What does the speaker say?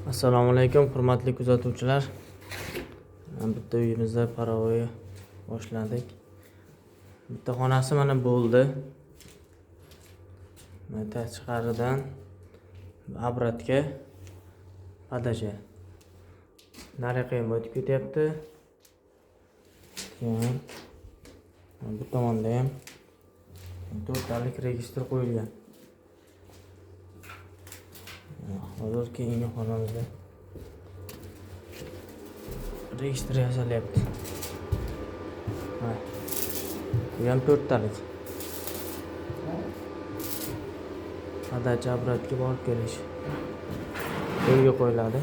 Assalomu alaykum, hurmatli kuzatuvchilar. Bitta uyimizda paravoyi boshladik. Bitta xonasi mana bo'ldi. Tashqaridan obratga padaja. Nariga ham o'tib ketyapti. Keyin bu tomonda ham to'rtalik registr qo'yilgan. Hozir keyingi xonamizda registr yasalyapti. Bu ham to'rtalik. Padaja obratga borib kelish. Yo'lga qo'yiladi.